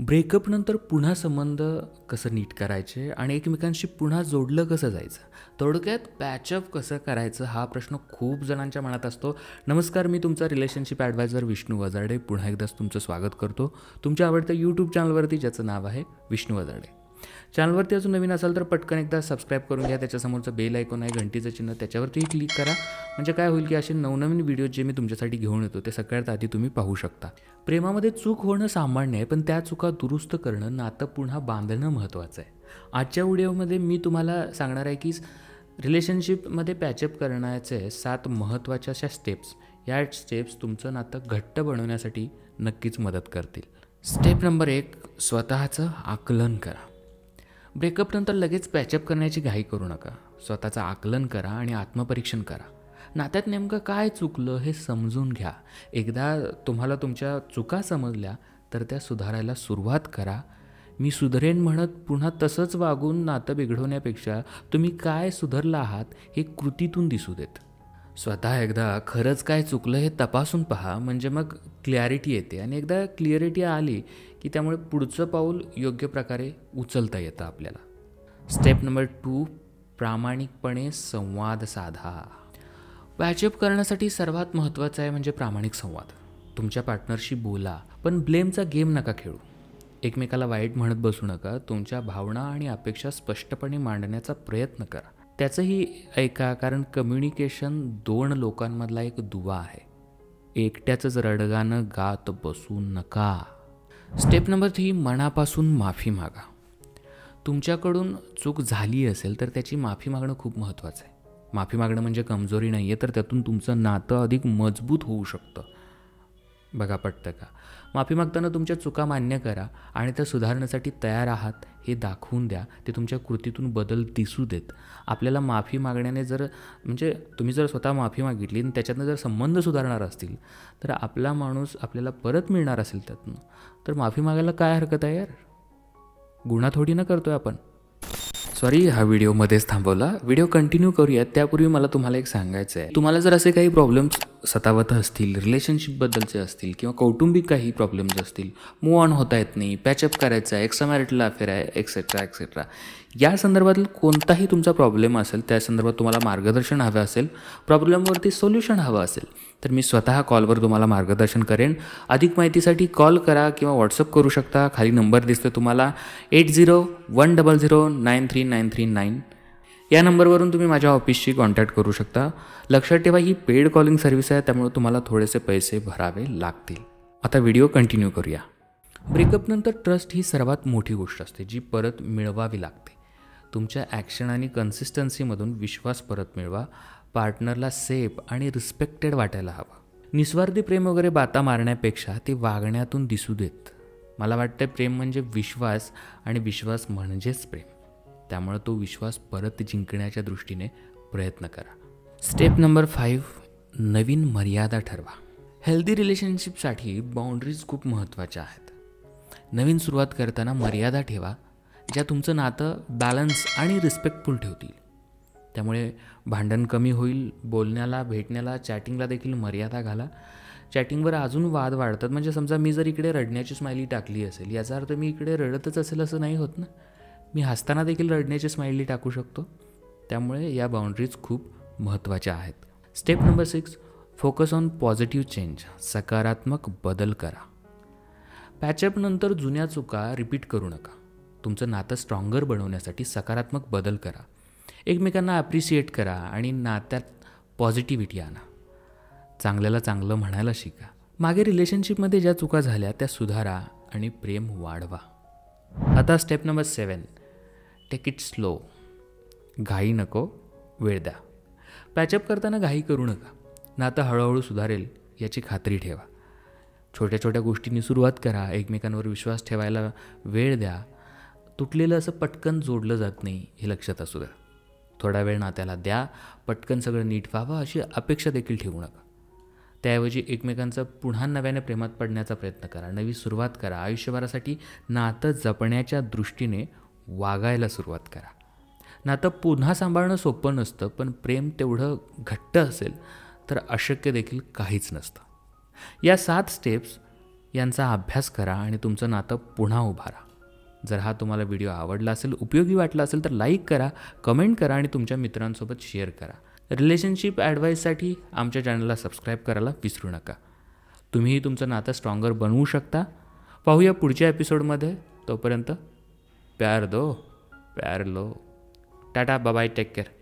ब्रेकअपनंतर पुन्हा संबंध कसं नीट करायचे आणि एकमेकांशी पुन्हा जोडलं कसं जायचं, थोडक्यात पॅचअप कसं करायचं हा प्रश्न खूप जणांच्या मनात असतो. नमस्कार, मी तुमचा रिलेशनशिप ॲडवायझर विष्णू वजारडे पुन्हा एकदाच तुमचं स्वागत करतो तुमच्या आवडत्या यूट्यूब चॅनलवरती, ज्याचं नाव आहे विष्णू वजारडे. चॅनलवरती अजून नवीन असाल तर पटकन एकदा सबस्क्राईब करून घ्या. त्याच्यासमोरचं बेल आयकॉन आहे, घंटीचं चिन्ह, त्याच्यावरतीही क्लिक करा. म्हणजे काय होईल की असे नवनवीन व्हिडिओ जे मी तुमच्यासाठी घेऊन येतो ते सगळ्यात आधी तुम्ही पाहू शकता. प्रेमामध्ये चूक होणं सामान्य आहे, पण त्या चुका दुरुस्त करणं, नातं पुन्हा बांधणं महत्त्वाचं आहे. आजच्या व्हिडिओमध्ये मी तुम्हाला सांगणार आहे की रिलेशनशिपमध्ये पॅचअप करण्याचे 7 महत्त्वाच्या अशा स्टेप्स. या स्टेप्स तुमचं नातं घट्ट बनवण्यासाठी नक्कीच मदत करतील. स्टेप नंबर 1, स्वतःचं आकलन करा. ब्रेकअपनंतर लगेच पॅचअप करण्याची घाई करू नका. स्वतःचं आकलन करा आणि आत्मपरीक्षण करा. नात्यात नेमकं काय चुकलं हे समजून घ्या. एकदा तुम्हाला तुमच्या चुका समजल्या तर त्या सुधारायला सुरुवात करा. मी सुधरेन म्हणत पुन्हा तसंच वागून नातं बिघडवण्यापेक्षा तुम्ही काय सुधारला आहात हे कृतीतून दिसू देत. स्वतः एकदा खरंच काय चुकलं हे तपासून पहा, म्हणजे मग क्लॅरिटी येते. आणि एकदा क्लिअरिटी आली की त्यामुळे पुढचं पाऊल योग्य प्रकारे उचलता येतं आपल्याला. स्टेप नंबर 2, प्रामाणिकपणे संवाद साधा. पॅचअप करण्यासाठी सर्वात महत्त्वाचं आहे म्हणजे प्रामाणिक संवाद. तुमच्या पार्टनरशी बोला, पण ब्लेमचा गेम नका खेळू. एकमेकाला वाईट म्हणत बसू नका. तुमच्या भावना आणि अपेक्षा स्पष्टपणे मांडण्याचा प्रयत्न करा. त्याचंही ऐका, कारण कम्युनिकेशन 2 लोकांमधला एक दुवा आहे. एकट्याचंच रडगाणं गात बसू नका. स्टेप नंबर 3, मनापासून माफी मागा. तुमच्याकडून चूक झाली असेल तर त्याची माफी मागणं खूप महत्त्वाचं आहे. माफी मागणं म्हणजे कमजोरी नाही आहे, तर त्यातून तुमचं नातं अधिक मजबूत होऊ शकतं. बघा, पटतं का? माफी मागताना तुमच्या चुका मान्य करा आणि त्या सुधारण्यासाठी तयार आहात हे दाखवून द्या. ते तुमच्या कृतीतून बदल दिसू देत. आपल्याला माफी मागण्याने म्हणजे तुम्ही जर स्वतः माफी मागितली आणि त्याच्यातनं जर संबंध सुधारणार असतील तर आपला माणूस आपल्याला परत मिळणार असेल त्यातनं, तर माफी मागायला काय हरकत आहे यार? गुन्हा थोडी ना करतोय आपण. सॉरी, हा व्हिडिओ मध्येच थांबवला. व्हिडिओ कंटिन्यू करूयात त्यापूर्वी मला तुम्हाला एक सांगायचं आहे. तुम्हाला जर असे काही प्रॉब्लेम्स सतावत असतील, रिलेशनशिपबद्दलचे असतील किंवा कौटुंबिक काही प्रॉब्लेम्स असतील, मूव ऑन होता येत नाही, पॅचअप करायचं आहे, एक्स्ट्रा मॅरिटल अफेअर आहे, एक्सेट्रा एक्सेट्रा, या संदर्भातील कोणताही तुमचा प्रॉब्लेम असेल, त्या संदर्भात तुम्हाला मार्गदर्शन हवं असेल, प्रॉब्लेमवरती सोल्युशन हवं असेल, तर मी स्वतः कॉलवर तुम्हाला मार्गदर्शन करेन. अधिक माहितीसाठी कॉल करा किंवा व्हॉट्सअप करू शकता. खाली नंबर दिसतो तुम्हाला 8010093939. या नंबरवरून तुम्ही माझ्या ऑफिसशी कॉन्टॅक्ट करू शकता. लक्षात ठेवा, ही पेड कॉलिंग सर्व्हिस आहे, त्यामुळे तुम्हाला थोडेसे पैसे भरावे लागतील. आता व्हिडिओ कंटिन्यू करूया. ब्रेकअपनंतर ट्रस्ट ही सर्वात मोठी गोष्ट असते जी परत मिळवावी लागते. तुमच्या ॲक्शन आणि कन्सिस्टन्सीमधून विश्वास परत मिळवा. पार्टनरला सेफ आणि रिस्पेक्टेड वाटायला हवं. निस्वार्थी प्रेम वगैरे बाता मारण्यापेक्षा ते वागण्यातून दिसू देत. मला वाटतं प्रेम म्हणजे विश्वास आणि विश्वास म्हणजेच प्रेम. त्यामुळे तो विश्वास परत जिंकण्याच्या दृष्टीने प्रयत्न करा. स्टेप नंबर 5, नवीन मर्यादा ठरवा. हेल्दी रिलेशनशिपसाठी बाउंड्रीज खूप महत्त्वाच्या आहेत. नवीन सुरुवात करताना मर्यादा ठेवा ज्या तुमचं नातं बॅलन्स आणि रिस्पेक्टफुल ठेवतील. त्यामुळे भांडण कमी होईल. बोलण्याला, भेटण्याला, चॅटिंगला देखील मर्यादा घाला. चॅटिंगवर अजून वाद वाढतात. म्हणजे समजा मी जर इकडे रडण्याची स्माइली टाकली असेल, याचा अर्थ मी इकडे रडतच असेल असं नाही होत ना. मी हसताना देखील रडण्याची स्माइली टाकू शकतो. त्यामुळे या बाउंड्रीज खूप महत्त्वाच्या आहेत. Step number 6, focus on positive change. सकारात्मक बदल करा. पॅचअपनंतर जुन्या चुका रिपीट करू नका. तुमचं नातं स्ट्रॉंगर बनवण्यासाठी सकारात्मक बदल करा. एकमेकांना ॲप्रिशिएट करा आणि नात्यात पॉझिटिव्हिटी आणा. चांगल्याला चांगलं म्हणायला शिका. मागे रिलेशनशिपमध्ये ज्या चुका झाल्या त्या सुधारा आणि प्रेम वाढवा. आता step number 7, take it slow. घाई नको, वेळ द्या. पॅचअप करताना घाई करू नका. नातं हळूहळू सुधारेल याची खात्री ठेवा. छोट्या छोट्या गोष्टींनी सुरुवात करा. एकमेकांवर विश्वास ठेवायला वेळ द्या. तुटलेलं असं पटकन जोडलं जात नाही हे लक्षात असू द्या. थोडा वेळ नात्याला द्या. पटकन सगळं नीट व्हावं अशी अपेक्षा देखील ठेवू नका. त्याऐवजी एकमेकांचं पुन्हा नव्याने प्रेमात पडण्याचा प्रयत्न करा. नवी सुरुवात करा. आयुष्यभरासाठी नातं जपण्याच्या दृष्टीने वागायला सुरुवात करा. नातं पुन्हा सांभाळणं सोपं नसतं, पण प्रेम तेवढं घट्ट असेल तर अशक्य देखील काहीच नसतं. या 7 स्टेप्स यांचा अभ्यास करा आणि तुमचं नातं पुन्हा उभारा. जर हा तुम्हाला व्हिडिओ आवडला असेल, उपयोगी वाटला असेल तर लाईक करा, कमेंट करा आणि तुमच्या मित्रांसोबत शेअर करा. रिलेशनशिप ॲडवाईससाठी आमच्या चॅनलला सबस्क्राईब करायला विसरू नका. तुम्हीही तुमचं नातं स्ट्रॉंगर बनवू शकता. पाहूया पुढच्या एपिसोडमध्ये. तोपर्यंत प्यार दो, प्यार लो. Tata, bye, take care.